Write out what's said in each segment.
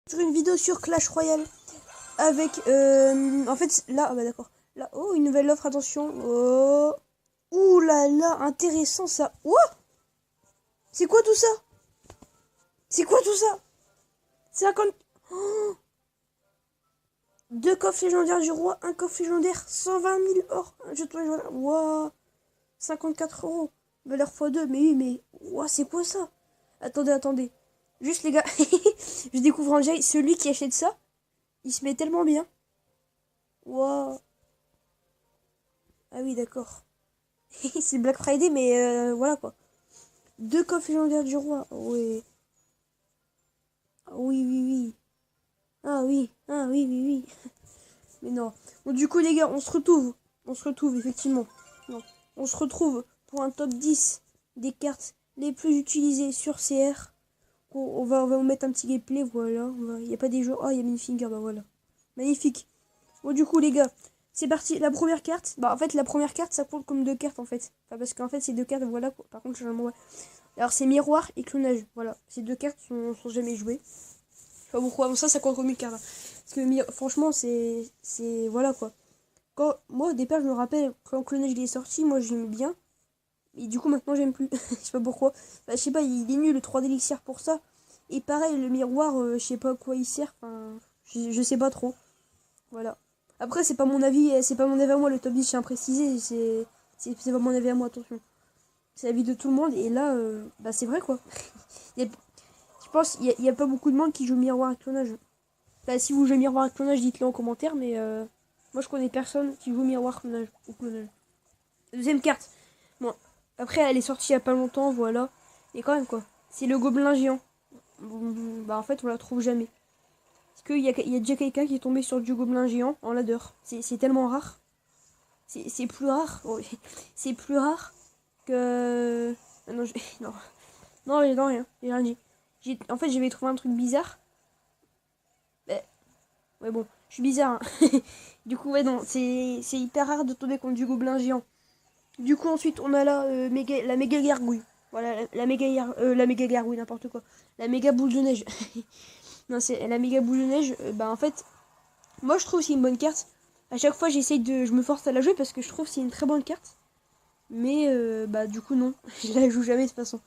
Sur une vidéo sur Clash Royale avec en fait là bah d'accord là, oh, une nouvelle offre, attention. Oh, ouh là là, intéressant ça. Oh, c'est quoi tout ça? C'est quoi tout ça? 50 oh, deux coffres légendaires du roi, un coffre légendaire, 120 000 or, un jeton légendaire. Wow, 54 €, valeur x2. Mais oui, mais wow, c'est quoi ça? Attendez, juste les gars. Je découvre en direct, celui qui achète ça, il se met tellement bien. Wow. Ah oui, d'accord. C'est Black Friday, mais voilà quoi. Deux coffres légendaires du roi. Ouais. Ah oui, oui, oui. Ah oui, oui, oui. Mais non. Bon, du coup, les gars, on se retrouve. On se retrouve, effectivement. Non. On se retrouve pour un top 10 des cartes les plus utilisées sur CR. On va vous mettre un petit gameplay, voilà. Il n'y a pas des jeux. Ah, il y a Minifinger, bah voilà. Magnifique. Bon, du coup, les gars, c'est parti. La première carte, bah en fait, la première carte, ça compte comme deux cartes en fait. Enfin, parce qu'en fait, c'est deux cartes, voilà. Par contre, ouais. Alors, c'est miroir et clonage, voilà. Ces deux cartes sont jamais jouées. Je sais pas pourquoi. Bon, ça compte comme une carte. Hein. Parce que, franchement, c'est. Voilà quoi. Moi, au départ, je me rappelle, quand clonage il est sorti, moi, j'aimais bien. Et du coup, maintenant, j'aime plus. Je sais pas pourquoi. Bah, je sais pas, il est nul le 3 d'élixir pour ça. Et pareil, le miroir, je sais pas à quoi il sert. Enfin, je sais pas trop. Voilà. Après, c'est pas mon avis, c'est pas mon avis à moi, le top 10, je tiens à préciser, c'est pas mon avis à moi, attention. C'est l'avis de tout le monde, et là, bah c'est vrai quoi. Je pense qu'il y a pas beaucoup de monde qui joue miroir et clonage. Bah, si vous jouez miroir et clonage, dites-le en commentaire, mais moi je connais personne qui joue miroir clonage, ou clonage. Deuxième carte. Bon, après elle est sortie il y a pas longtemps, voilà. Et quand même quoi. C'est le gobelin géant. Bah en fait, on la trouve jamais. Parce qu'il y a déjà quelqu'un qui est tombé sur du gobelin géant en ladder. C'est tellement rare. C'est plus rare. Oh, c'est plus rare que. Ah non, non. Non, rien. J'ai rien dit. En fait, j'avais trouvé un truc bizarre. Mais... Ouais, bon, je suis bizarre. Hein. Du coup, ouais, non, c'est hyper rare de tomber contre du gobelin géant. Du coup, ensuite, on a là la méga gargouille. Voilà, la méga gargouille, n'importe quoi. La méga boule de neige. Non, c'est la méga boule de neige. Bah, en fait, moi, je trouve que c'est une bonne carte. À chaque fois, je me force à la jouer parce que je trouve que c'est une très bonne carte. Mais bah du coup non, je la joue jamais de toute façon.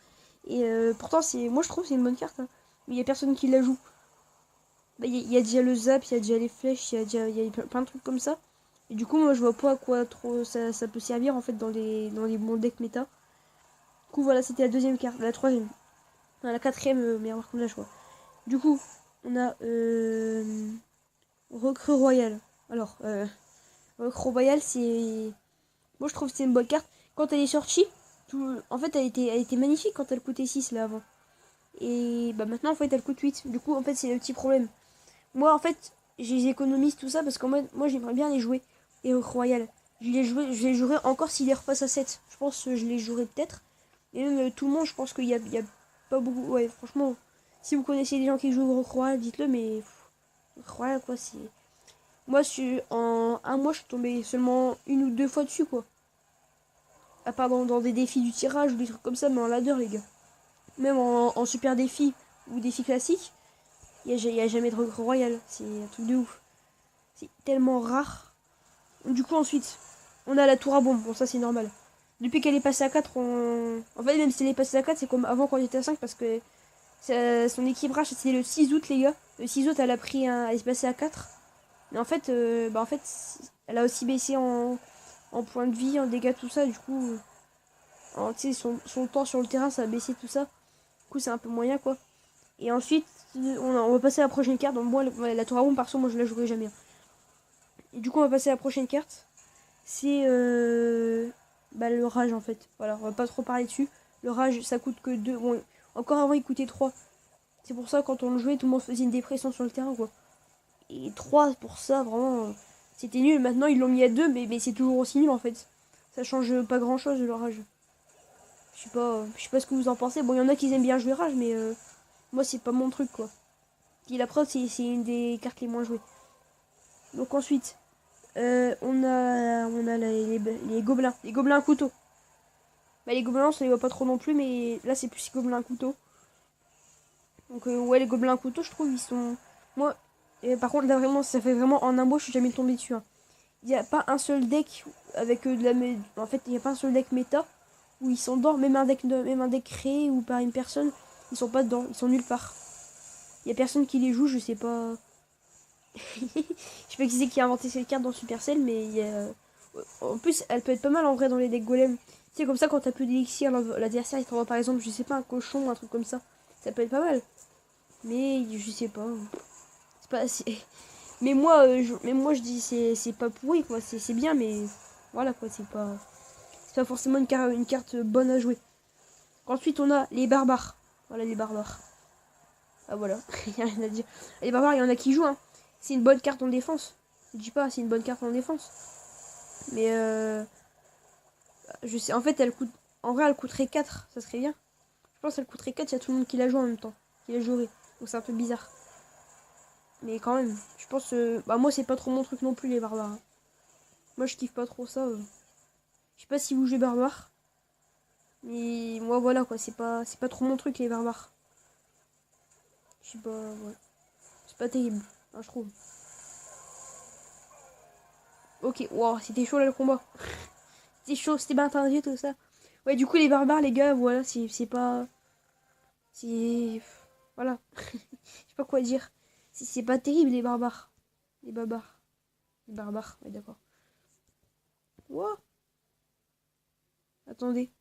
Et pourtant moi je trouve que c'est une bonne carte. Hein. Mais il y a personne qui la joue. Bah, y a déjà le zap, il y a déjà les flèches, il y a plein de trucs comme ça. Et du coup moi je vois pas à quoi trop ça peut servir en fait dans les bons decks méta. Du coup voilà, c'était la deuxième carte, la troisième. Enfin, la quatrième meilleure qu'on a choix. Du coup on a Recrue Royal. Alors Recrue Royal c'est... Moi je trouve que c'est une bonne carte. Quand elle est sortie, en fait elle était magnifique quand elle coûtait 6 là avant. Et bah maintenant en fait elle coûte 8. Du coup en fait c'est le petit problème. Moi en fait je les économise tout ça parce qu'en fait moi j'aimerais bien les jouer. Et au Royal. Je les jouerai encore s'il les repasse à 7. Je pense que je les jouerai peut-être. Et même tout le monde, je pense qu'il y a pas beaucoup. Ouais franchement, si vous connaissez des gens qui jouent au Royal, dites-le, mais Royal quoi c'est. Moi en un mois je suis tombé seulement une ou deux fois dessus quoi. À part dans des défis du tirage ou des trucs comme ça, mais en ladder, les gars. Même en super défi ou défi classique, il n'y a jamais de regret royal. C'est un truc de ouf. C'est tellement rare. Du coup, ensuite, on a la tour à bombe. Bon, ça, c'est normal. Depuis qu'elle est passée à 4, En fait, même si elle est passée à 4, c'est comme avant quand elle était à 5 parce que son équilibrage, c'était le 6 août, les gars. Le 6 août, elle est passée à 4. Mais en fait, elle a aussi baissé en points de vie, en dégâts, tout ça. Du coup, son temps sur le terrain, ça a baissé tout ça. Du coup, c'est un peu moyen, quoi. Et ensuite, on va passer à la prochaine carte. Donc, moi, la tour à bombe, perso, moi, je la jouerai jamais. Hein. Et du coup, on va passer à la prochaine carte. C'est bah, le rage, en fait. Voilà, on va pas trop parler dessus. Le rage, ça coûte que 2. Bon, encore avant, il coûtait 3. C'est pour ça, quand on le jouait, tout le monde faisait une dépression sur le terrain, quoi. Et 3 pour ça, vraiment, c'était nul. Maintenant, ils l'ont mis à 2, mais c'est toujours aussi nul, en fait. Ça change pas grand-chose, le rage. Je sais pas ce que vous en pensez. Bon, il y en a qui aiment bien jouer rage, mais moi, c'est pas mon truc, quoi. Et la preuve, c'est une des cartes les moins jouées. Donc ensuite, on a les gobelins. Les gobelins à couteau. Bah, les gobelins, on les voit pas trop non plus, mais là, c'est plus les gobelins à couteau. Donc, ouais, les gobelins à couteau, je trouve, ils sont... Moi, et par contre, là vraiment, ça fait vraiment en un mot, je suis jamais tombé dessus. Hein. Il n'y a pas un seul deck avec de la. En fait, il n'y a pas un seul deck méta où ils sont dedans. Même un deck créé ou par une personne, ils sont pas dedans. Ils sont nulle part. Il y a personne qui les joue, je sais pas. Je sais pas qui c'est qui a inventé cette carte dans Supercell, mais il y a. En plus, elle peut être pas mal en vrai dans les decks golem. C'est comme ça quand t'as plus d'élixir, l'adversaire il t'envoie par exemple, je sais pas, un cochon, un truc comme ça. Ça peut être pas mal. Mais je sais pas. C'est pas assez. Mais moi je dis c'est pas pourri quoi, c'est bien mais voilà quoi, c'est pas forcément une carte bonne à jouer. Ensuite on a les barbares. Voilà les barbares. Ah voilà, y a rien à dire. Les barbares, il y en a qui jouent hein. C'est une bonne carte en défense. Je dis pas, c'est une bonne carte en défense. Mais je sais en fait elle coûte en vrai elle coûterait 4, ça serait bien. Je pense qu'elle coûterait 4, il y a tout le monde qui la joue en même temps, qui la jouerait. Donc c'est un peu bizarre. Mais quand même, je pense bah moi c'est pas trop mon truc non plus les barbares. Hein. Moi je kiffe pas trop ça. Je sais pas si vous jouez barbare. Mais moi voilà quoi, c'est pas trop mon truc les barbares. Je sais pas, ouais. C'est pas terrible, hein, je trouve. Ok, wow, c'était chaud là le combat. C'était chaud, c'était bien tendu tout ça. Ouais, du coup les barbares les gars, voilà, c'est pas. C'est. Voilà. Je sais pas quoi dire. C'est pas terrible les barbares. Les barbares. Les barbares, ouais d'accord. Wow. Attendez.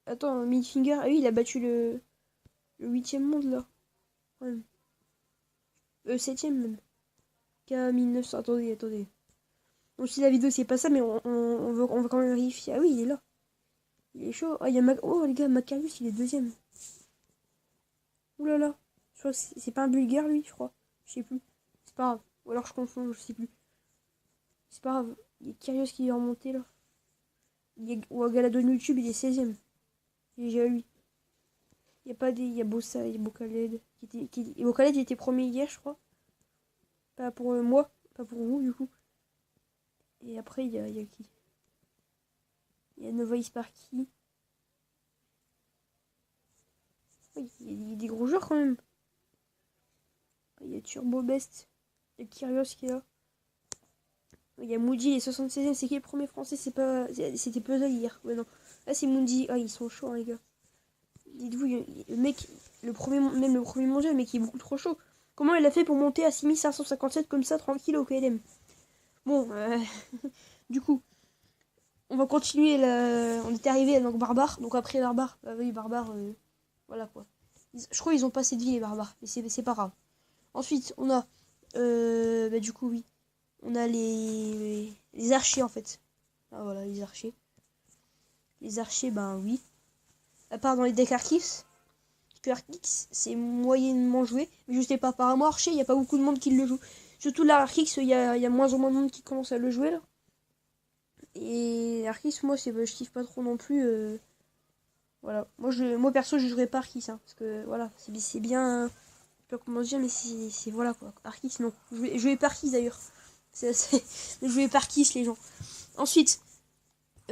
Attends, Midfinger, ah oui, il a battu le 8ème monde là. Ouais. 7ème même. K1900. Attendez. Donc si la vidéo c'est pas ça, mais on veut quand même vérifier. Ah oui, il est là. Il est chaud. Ah, il y a Oh les gars, Macarius, il est deuxième. Ouh là là. Je crois que c'est pas un bulgare lui, je crois. Je sais plus. C'est pas grave. Ou alors je confonds, je sais plus. C'est pas grave. Il y a Kyrgios qui est remonté là. Ou à Galadon YouTube, il est 16ème. J'ai déjà lui. Il y a pas des. Il y a Bossa, il y a Bokaled. Et Bokaled il était premier hier, je crois. Pas pour moi, pas pour vous du coup. Et après, il y a qui? Il y a Nova Sparky. Oui, il y a des gros joueurs quand même. Il y a Turbo Best. Il y a Kyrgios qui est là. Il y a Moody, les 76e. C'est qui le premier français? C'était Puzzle hier. Ouais, non. Là, c'est Moody. Ah, ils sont chauds, hein, les gars. Dites-vous, le mec, même le premier mondial, le mec, il est beaucoup trop chaud. Comment il a fait pour monter à 6557 comme ça, tranquille au KLM? Bon, du coup, on va continuer. On était arrivé donc barbare. Donc après barbare, oui, barbare, voilà quoi. Je crois qu'ils ont pas assez de vie les barbares, mais c'est pas grave. Ensuite, on a, bah, du coup, oui, on a les archers en fait. Ah voilà, les archers. Les archers, ben oui. À part dans les decks Archix, que Archix c'est moyennement joué, mais je sais pas, apparemment Archer, il y a pas beaucoup de monde qui le joue. Surtout là, Archix, il y a moins en moins de monde qui commence à le jouer là. Et Archis, moi, je kiffe pas trop non plus. Voilà. Moi perso, je jouerais pas Archis. Hein, parce que voilà, c'est bien. Je sais pas comment dire, mais c'est voilà quoi. Archis, non. Je vais pas Archis d'ailleurs. Je vais pas Archis, les gens. Ensuite,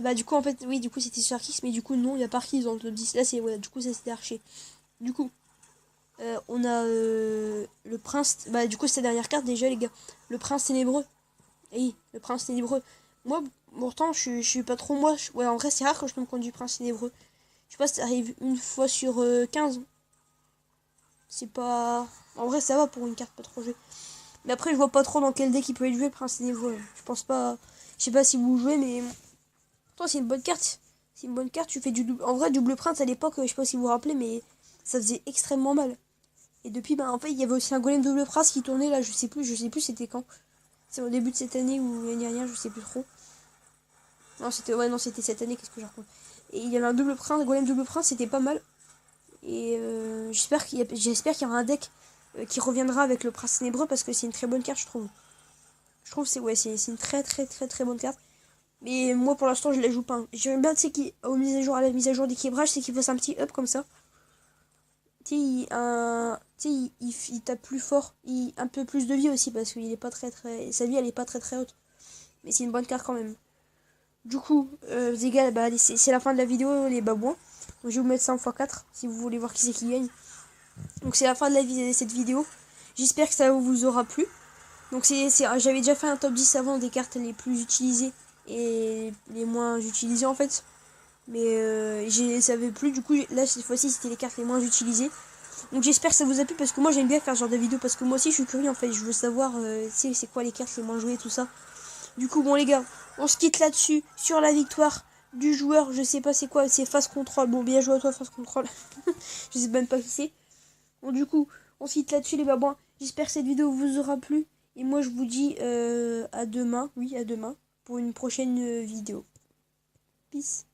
bah, du coup, en fait, oui, du coup, c'était sur Archis, mais du coup, non, il y a pas Archis dans le top 10. Là, c'est. Ouais, du coup, ça c'était Archer. Du coup, on a le prince. Bah, du coup, c'est la dernière carte déjà, les gars. Le prince ténébreux. Oui, le prince ténébreux. Moi, pourtant, je suis pas trop moi. Ouais, en vrai, c'est rare que je tombe contre du prince ténébreux. Je sais pas si ça arrive une fois sur 15. C'est pas. En vrai, ça va pour une carte pas trop jouée. Mais après, je vois pas trop dans quel deck il peut être joué le prince ténébreux. Je pense pas. Je sais pas si vous jouez, mais. Toi, c'est une bonne carte. C'est une bonne carte. Tu fais du double. En vrai, double prince à l'époque, je sais pas si vous vous rappelez, mais ça faisait extrêmement mal. Et depuis, bah, en fait, il y avait aussi un golem double prince qui tournait là. Je sais plus c'était quand. C'est au début de cette année ou l'année dernière, je sais plus trop. Non, c'était cette année, qu'est-ce que je raconte. Et il y avait un double prince, un golem double prince, c'était pas mal. Et j'espère qu'il y aura un deck qui reviendra avec le prince ténébreux parce que c'est une très bonne carte, je trouve. Je trouve que c'est une très très très très bonne carte. Mais moi pour l'instant je la joue pas. Hein. J'aime bien, tu sais, à la mise à jour d'équilibrage, c'est qu'il fasse un petit up comme ça. Tu sais, il tape plus fort, un peu plus de vie aussi parce qu'il est pas très très. Sa vie elle est pas très très haute. Mais c'est une bonne carte quand même. Du coup, les gars, bah, c'est la fin de la vidéo, les babouins. Donc, je vais vous mettre ça en x4 si vous voulez voir qui c'est qui gagne. Donc c'est la fin de cette vidéo. J'espère que ça vous aura plu. Donc j'avais déjà fait un top 10 avant des cartes les plus utilisées et les moins utilisées en fait. Mais ça avait plu, du coup là cette fois-ci c'était les cartes les moins utilisées. Donc j'espère que ça vous a plu parce que moi j'aime bien faire ce genre de vidéo parce que moi aussi je suis curieux en fait. Je veux savoir c'est quoi les cartes les moins jouées tout ça. Du coup bon les gars, on se quitte là-dessus sur la victoire du joueur. Je sais pas c'est quoi, c'est Face Control. Bon bien joué à toi Face Control. Je sais même pas qui c'est. Bon du coup on se quitte là-dessus les babouins. J'espère que cette vidéo vous aura plu. Et moi je vous dis à demain, oui à demain, pour une prochaine vidéo. Peace.